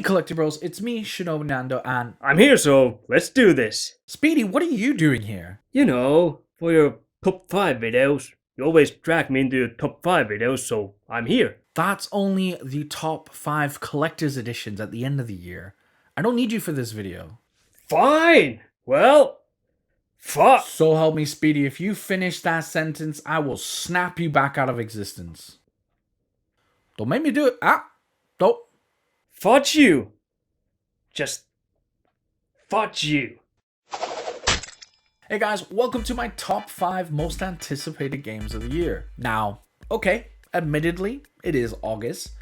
Hey Collector Bros, it's me, Shinobu Nando, and I'm here, so let's do this. Speedy, what are you doing here? You know, for your top 5 videos, you always drag me into your top 5 videos, so I'm here. That's only the top 5 collector's editions at the end of the year. I don't need you for this video. Fine! Well, fuck! So help me, Speedy, if you finish that sentence, I will snap you back out of existence. Don't make me do it. Don't. Fudge you! Just fudge you. Hey guys, welcome to my top 5 most anticipated games of the year. Now, okay, admittedly, it is August,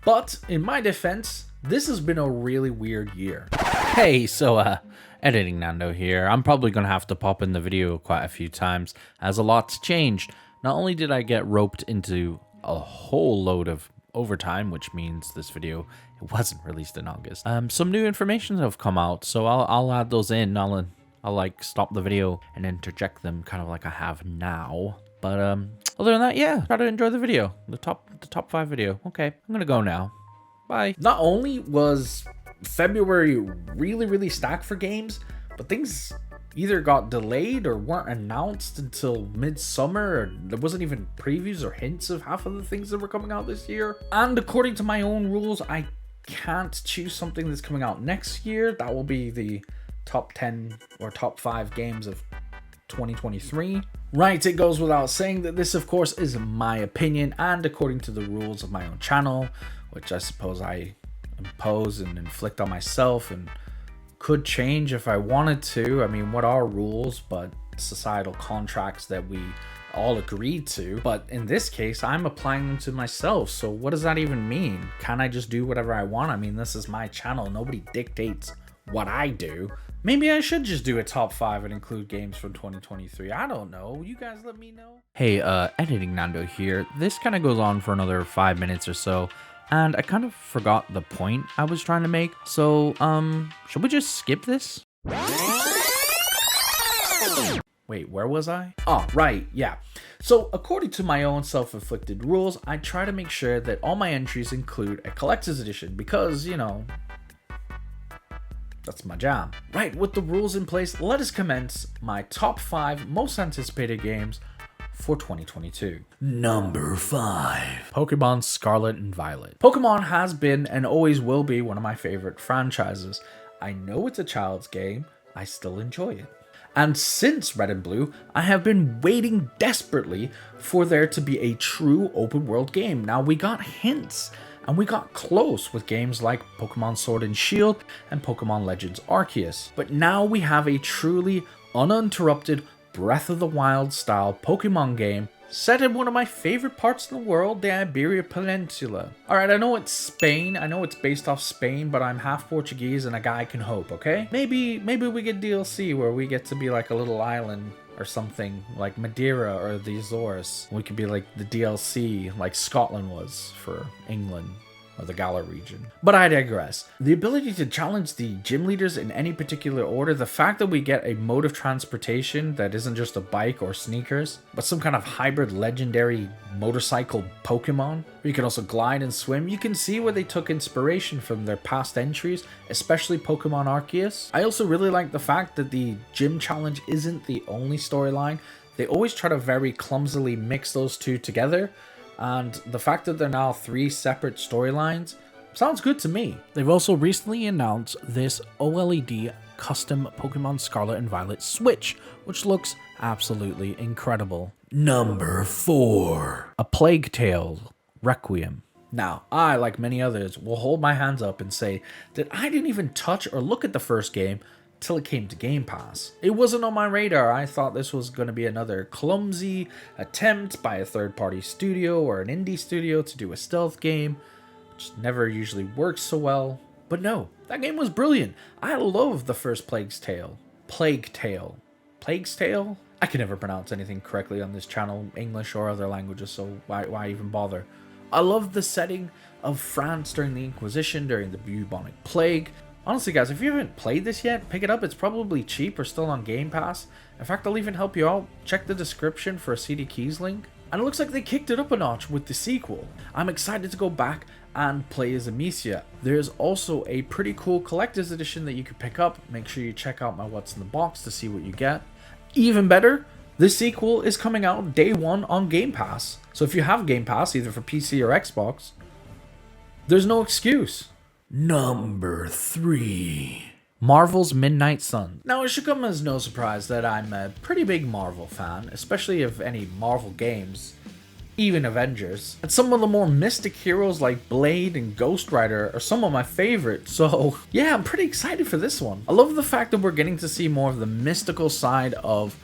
but in my defense, this has been a really weird year. Hey, so editing Nando here. I'm probably gonna have to pop in the video quite a few times as a lot's changed. Not only did I get roped into a whole load of overtime, which means this video, it wasn't released in August. Some new information have come out, so I'll add those in. I'll like stop the video and interject them kind of like I have now. But other than that, yeah, try to enjoy the video. The top 5 video. Okay, I'm gonna go now. Bye. Not only was February really stacked for games, but things either got delayed or weren't announced until midsummer, or there wasn't even previews or hints of half of the things that were coming out this year. And according to my own rules, I can't choose something that's coming out next year. That will be the top 10 or top 5 games of 2023. Right, it goes without saying that this of course is my opinion and according to the rules of my own channel, which I suppose I impose and inflict on myself and could change if I wanted to. I mean, what are rules but societal contracts that we all agreed to? But in this case, I'm applying them to myself. So what does that even mean? Can I just do whatever I want? I mean, this is my channel. Nobody dictates what I do. Maybe I should just do a top 5 and include games from 2023. I don't know. You guys let me know. Hey, editing Nando here. This kind of goes on for another 5 minutes or so. And I kind of forgot the point I was trying to make. So, should we just skip this? Wait, where was I? Oh, right, yeah. So, according to my own self-inflicted rules, I try to make sure that all my entries include a collector's edition because, you know, that's my job. Right, with the rules in place, let us commence my top 5 most anticipated games for 2022. Number 5. Pokemon Scarlet and Violet. Pokemon has been and always will be one of my favorite franchises. I know it's a child's game, I still enjoy it. And since Red and Blue, I have been waiting desperately for there to be a true open world game. Now we got hints, and we got close with games like Pokemon Sword and Shield and Pokemon Legends Arceus. But now we have a truly uninterrupted Breath of the Wild style Pokemon game set in one of my favorite parts in the world, the Iberian Peninsula. Alright, I know it's Spain, I know it's based off Spain, but I'm half Portuguese and a guy can hope, okay? Maybe we get DLC where we get to be like a little island or something, like Madeira or the Azores. We could be like the DLC like Scotland was for England, or the Galar region. But I digress. The ability to challenge the gym leaders in any particular order, the fact that we get a mode of transportation that isn't just a bike or sneakers, but some kind of hybrid legendary motorcycle Pokemon, where you can also glide and swim, you can see where they took inspiration from their past entries, especially Pokemon Arceus. I also really like the fact that the gym challenge isn't the only storyline. They always try to very clumsily mix those two together, and the fact that they're now 3 separate storylines sounds good to me. They've also recently announced this OLED custom Pokemon Scarlet and Violet Switch, which looks absolutely incredible. Number 4. A Plague Tale Requiem. Now, I, like many others, will hold my hands up and say that I didn't even touch or look at the first game till it came to Game Pass. It wasn't on my radar. I thought this was going to be another clumsy attempt by a third-party studio or an indie studio to do a stealth game, which never usually works so well. But no, that game was brilliant. I love the first Plague's Tale. Plague Tale. Plague's Tale? I can never pronounce anything correctly on this channel, English or other languages, so why even bother? I love the setting of France during the Inquisition, during the bubonic plague. Honestly guys, if you haven't played this yet, pick it up. It's probably cheap or still on Game Pass. In fact, I'll even help you out. Check the description for a CD Keys link. And it looks like they kicked it up a notch with the sequel. I'm excited to go back and play as Amicia. There's also a pretty cool collector's edition that you can pick up. Make sure you check out my What's in the Box to see what you get. Even better, this sequel is coming out day one on Game Pass. So if you have Game Pass, either for PC or Xbox, there's no excuse. Number 3. Marvel's Midnight Suns. Now, it should come as no surprise that I'm a pretty big Marvel fan, especially of any Marvel games, even Avengers. And some of the more mystic heroes like Blade and Ghost Rider are some of my favorites, so yeah, I'm pretty excited for this one. I love the fact that we're getting to see more of the mystical side of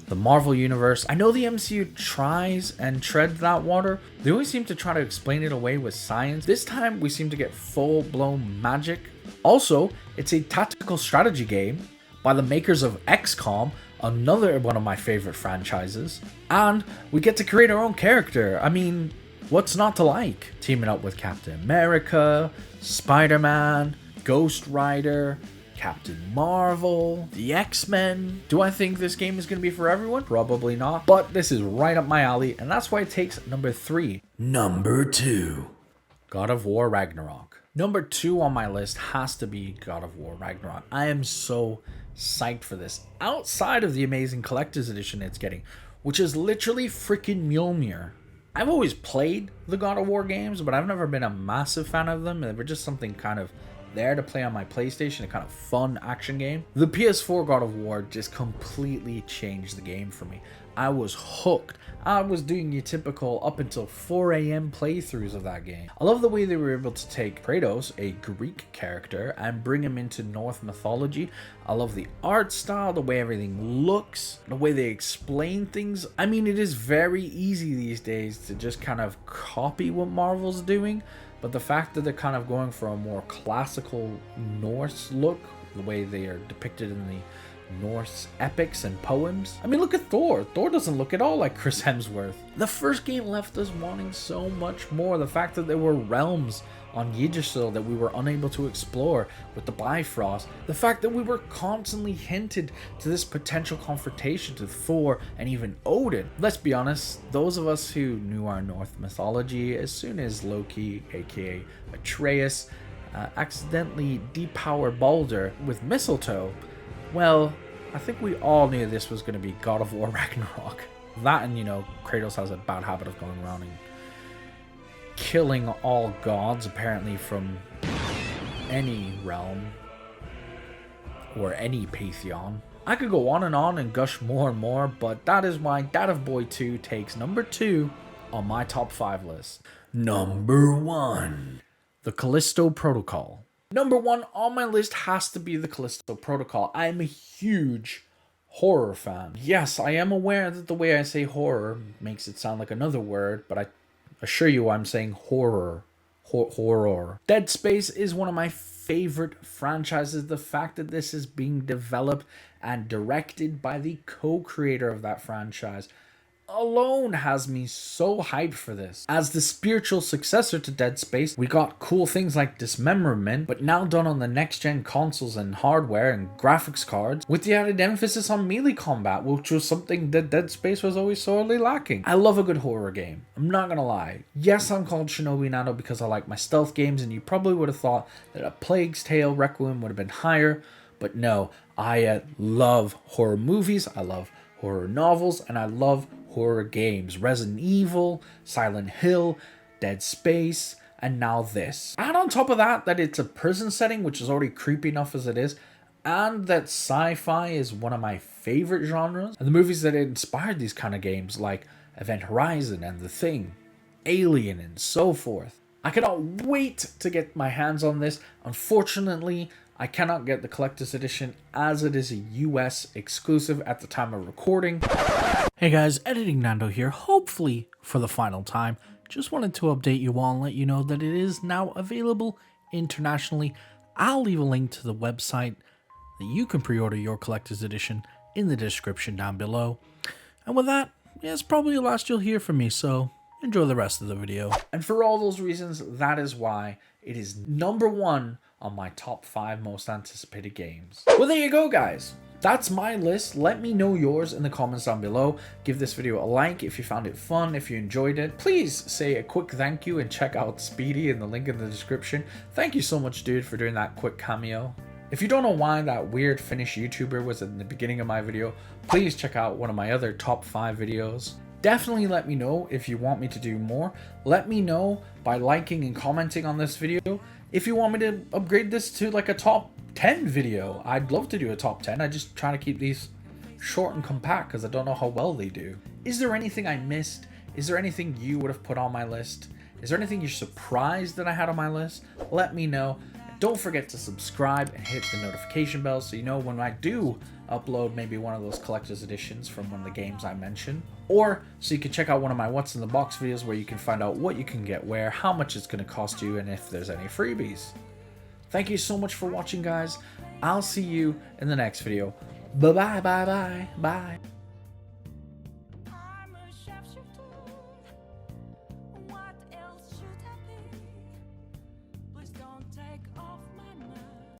the Marvel Universe. I know the MCU tries and treads that water. They always seem to try to explain it away with science. This time, we seem to get full-blown magic. Also, it's a tactical strategy game by the makers of XCOM, another one of my favorite franchises. And we get to create our own character. I mean, what's not to like? Teaming up with Captain America, Spider-Man, Ghost Rider, Captain Marvel, the X-Men. Do I think this game is going to be for everyone? Probably not. But this is right up my alley, and that's why it takes number 3. Number 2. God of War Ragnarok. Number 2 on my list has to be God of War Ragnarok. I am so psyched for this. Outside of the amazing collector's edition it's getting, which is literally freaking Mjolnir. I've always played the God of War games, but I've never been a massive fan of them. They were just something kind of there to play on my PlayStation, a kind of fun action game. The PS4 God of War just completely changed the game for me. I was hooked. I was doing your typical up until 4 a.m. playthroughs of that game. I love the way they were able to take Kratos, a Greek character, and bring him into Norse mythology. I love the art style, the way everything looks, the way they explain things. I mean, it is very easy these days to just kind of copy what Marvel's doing, but the fact that they're kind of going for a more classical Norse look, the way they are depicted in the Norse epics and poems. I mean, look at Thor. Thor doesn't look at all like Chris Hemsworth. The first game left us wanting so much more. The fact that there were realms on Yggdrasil that we were unable to explore with the Bifrost. The fact that we were constantly hinted to this potential confrontation to Thor and even Odin. Let's be honest, those of us who knew our Norse mythology, as soon as Loki, aka Atreus, accidentally depowered Balder with mistletoe, well, I think we all knew this was going to be God of War Ragnarok. That and, Kratos has a bad habit of going around and killing all gods, apparently, from any realm or any pantheon. I could go on and gush more and more, but that is why Dad of Boy 2 takes number 2 on my top 5 list. Number 1. The Callisto Protocol. Number 1 on my list has to be the Callisto Protocol. I am a huge horror fan. Yes, I am aware that the way I say horror makes it sound like another word, but I assure you I'm saying horror. Horror. Dead Space is one of my favorite franchises. The fact that this is being developed and directed by the co-creator of that franchise alone has me so hyped for this. As the spiritual successor to Dead Space, we got cool things like Dismemberment, but now done on the next-gen consoles and hardware and graphics cards, with the added emphasis on melee combat, which was something that Dead Space was always sorely lacking. I love a good horror game. I'm not gonna lie. Yes, I'm called Shinobi Nano because I like my stealth games, and you probably would have thought that A Plague's Tale Requiem would have been higher, but no, I love horror movies, I love horror novels, and I love horror games. Resident Evil, Silent Hill, Dead Space, and now this. And on top of that it's a prison setting, which is already creepy enough as it is, and that sci-fi is one of my favorite genres. And the movies that inspired these kind of games, like Event Horizon and The Thing, Alien, and so forth. I cannot wait to get my hands on this. Unfortunately, I cannot get the collector's edition as it is a US exclusive at the time of recording. Hey guys, Editing Nando here, hopefully for the final time. Just wanted to update you all and let you know that it is now available internationally. I'll leave a link to the website that you can pre-order your collector's edition in the description down below. And with that, it's probably the last you'll hear from me, so enjoy the rest of the video. And for all those reasons, that is why it is number 1 on my top 5 most anticipated games. Well, there you go, guys. That's my list. Let me know yours in the comments down below. Give this video a like if you found it fun, if you enjoyed it. Please say a quick thank you and check out Speedy in the link in the description. Thank you so much, dude, for doing that quick cameo. If you don't know why that weird Finnish YouTuber was in the beginning of my video, please check out one of my other top 5 videos. Definitely let me know if you want me to do more. Let me know by liking and commenting on this video. If you want me to upgrade this to like a top 10 video, I'd love to do a top 10. I just try to keep these short and compact because I don't know how well they do. Is there anything I missed? Is there anything you would have put on my list? Is there anything you're surprised that I had on my list? Let me know. Don't forget to subscribe and hit the notification bell so you know when I do upload maybe one of those collector's editions from one of the games I mentioned. Or so you can check out one of my What's in the Box videos where you can find out what you can get where, how much it's going to cost you, and if there's any freebies. Thank you so much for watching, guys. I'll see you in the next video. Bye-bye, bye-bye, bye.